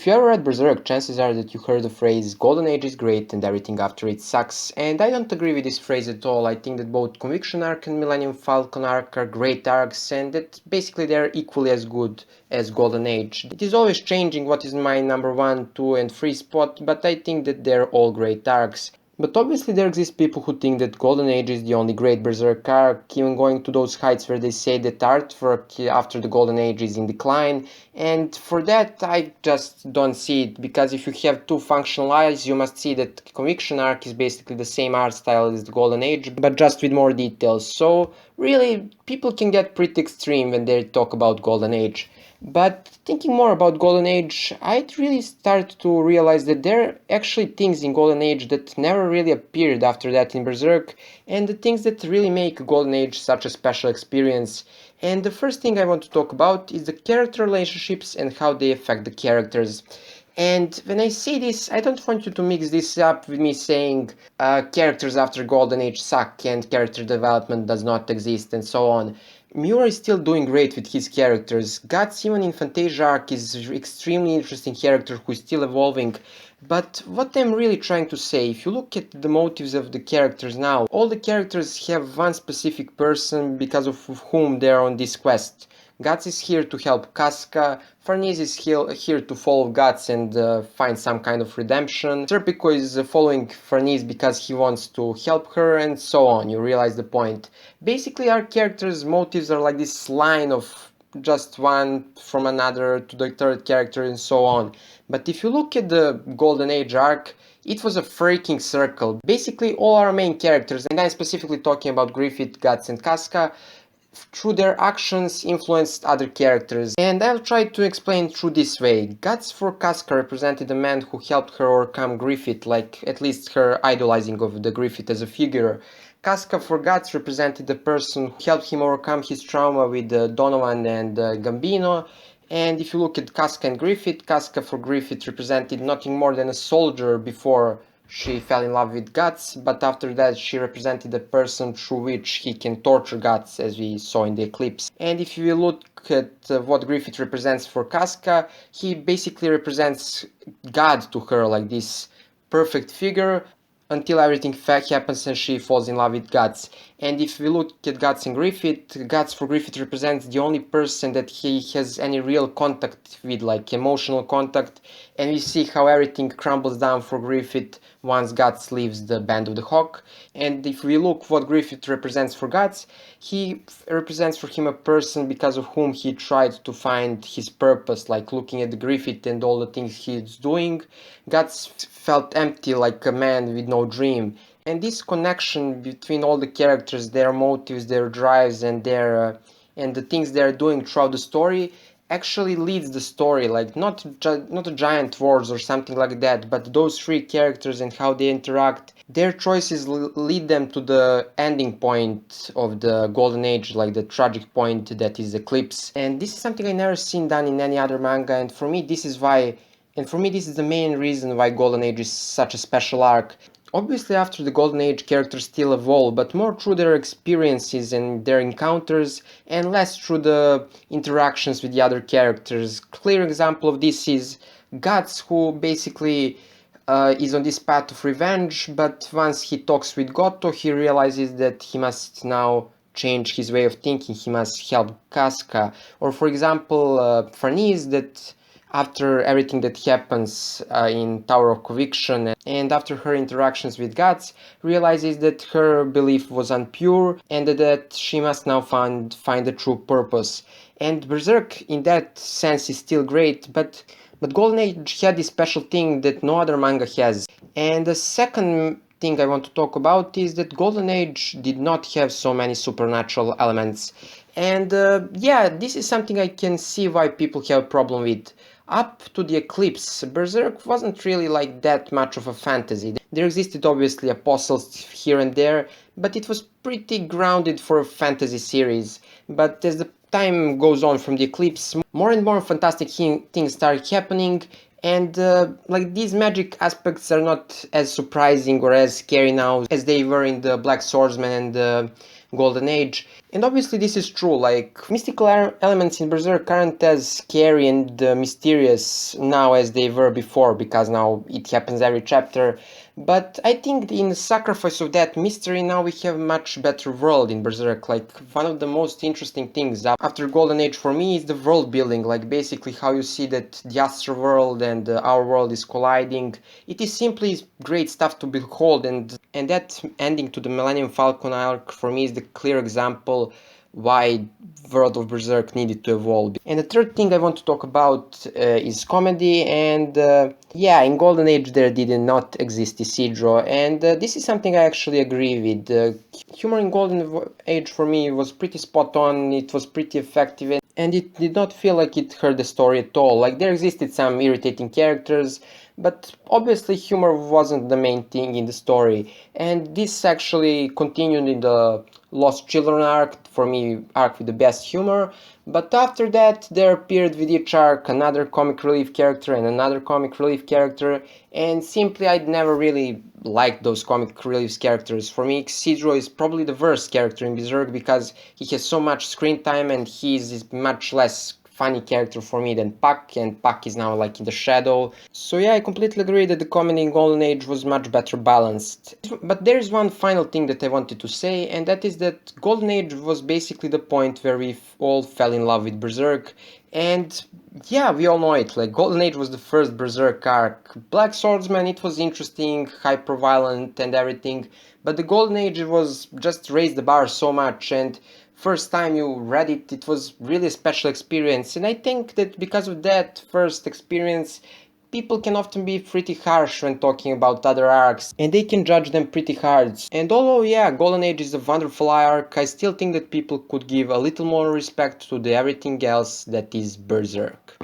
If you ever read Berserk, chances are that you heard the phrase Golden Age is great and everything after it sucks, and I don't agree with this phrase at all. I think that both Conviction Arc and Millennium Falcon Arc are great arcs, and that basically they're equally as good as Golden Age. It is always changing what is my number 1, 2 and 3 spot, but I think that they're all great arcs. But obviously there exist people who think that Golden Age is the only great Berserk arc, even going to those heights where they say that artwork after the Golden Age is in decline, and for that I just don't see it, because if you have two functional eyes you must see that Conviction Arc is basically the same art style as the Golden Age, but just with more details, so really people can get pretty extreme when they talk about Golden Age. But thinking more about Golden Age, I'd really start to realize that there are actually things in Golden Age that never really appeared after that in Berserk, and the things that really make Golden Age such a special experience. And the first thing I want to talk about is the character relationships and how they affect the characters. And when I say this, I don't want you to mix this up with me saying characters after Golden Age suck and character development does not exist and so on. Miura is still doing great with his characters. Guts, even in Fantasia Arc, is an extremely interesting character who is still evolving. But what I'm really trying to say, if you look at the motives of the characters now, all the characters have one specific person because of whom they are on this quest. Guts is here to help Casca, Farnese is here to follow Guts and find some kind of redemption, Serpico is following Farnese because he wants to help her, and so on, you realize the point. Basically our characters' motives are like this line of just one from another to the third character and so on. But if you look at the Golden Age arc, it was a freaking circle. Basically all our main characters, and I'm specifically talking about Griffith, Guts and Casca, through their actions influenced other characters, and I'll try to explain through this way. Guts for Casca represented a man who helped her overcome Griffith, like at least her idolizing of the Griffith as a figure. Casca for Guts represented the person who helped him overcome his trauma with Donovan and Gambino. And if you look at Casca and Griffith, Casca for Griffith represented nothing more than a soldier before she fell in love with Guts, but after that she represented the person through which he can torture Guts, as we saw in the Eclipse. And if you look at what Griffith represents for Casca, he basically represents God to her, like this perfect figure, until everything happens and she falls in love with Guts. And if we look at Guts and Griffith, Guts for Griffith represents the only person that he has any real contact with, like emotional contact, and we see how everything crumbles down for Griffith once Guts leaves the Band of the Hawk. And if we look what Griffith represents for Guts, he represents for him a person because of whom he tried to find his purpose, like looking at Griffith and all the things he's doing. Guts felt empty, like a man with no dream. And this connection between all the characters, their motives, their drives, and the things they're doing throughout the story actually leads the story, like not a giant wars or something like that, but those three characters and how they interact, their choices lead them to the ending point of the Golden Age, like the tragic point that is Eclipse. And this is something I never seen done in any other manga, and for me this is the main reason why Golden Age is such a special arc. Obviously after the Golden Age characters still evolve, but more through their experiences and their encounters, and less through the interactions with the other characters. Clear example of this is Guts, who basically is on this path of revenge, but once he talks with Goto, he realizes that he must now change his way of thinking, he must help Casca. Or for example, Farnese, that after everything that happens in Tower of Conviction and after her interactions with Guts, realizes that her belief was unpure and that she must now find a true purpose. And Berserk in that sense is still great, but Golden Age had this special thing that no other manga has. And the second thing I want to talk about is that Golden Age did not have so many supernatural elements. And yeah, this is something I can see why people have a problem with. Up to the Eclipse, Berserk wasn't really like that much of a fantasy. There existed obviously apostles here and there, but it was pretty grounded for a fantasy series. But as the time goes on from the Eclipse, more and more fantastic things start happening, and like these magic aspects are not as surprising or as scary now as they were in the Black Swordsman and the Golden Age. And obviously this is true, like mystical elements in Berserk aren't as scary and mysterious now as they were before, because now it happens every chapter. But I think in the sacrifice of that mystery now we have a much better world in Berserk. Like one of the most interesting things after Golden Age for me is the world building, like basically how you see that the astral world and our world is colliding. It is simply great stuff to behold, and that ending to the Millennium Falcon arc for me is the clear example why World of Berserk needed to evolve. And the third thing I want to talk about is comedy, and yeah, in Golden Age there did not exist Isidro, and this is something I actually agree with. Humor in Golden Age for me was pretty spot on, it was pretty effective, and it did not feel like it hurt the story at all. Like there existed some irritating characters, but obviously humor wasn't the main thing in the story, and this actually continued in the Lost Children arc, for me arc with the best humor. But after that there appeared with each arc another comic relief character and another comic relief character, and simply I'd never really liked those comic relief characters. For me, Xidro is probably the worst character in Berserk because he has so much screen time and he's much less funny character for me than Puck, and Puck is now like in the shadow. So yeah, I completely agree that the comedy in Golden Age was much better balanced. But there is one final thing that I wanted to say, and that is that Golden Age was basically the point where we all fell in love with Berserk, and yeah, we all know it, like Golden Age was the first Berserk arc. Black Swordsman, it was interesting, hyper-violent and everything, but the Golden Age was just raised the bar so much, and first time you read it, it was really a special experience. And I think that because of that first experience, people can often be pretty harsh when talking about other arcs, and they can judge them pretty hard. And although, yeah, Golden Age is a wonderful arc, I still think that people could give a little more respect to the everything else that is Berserk.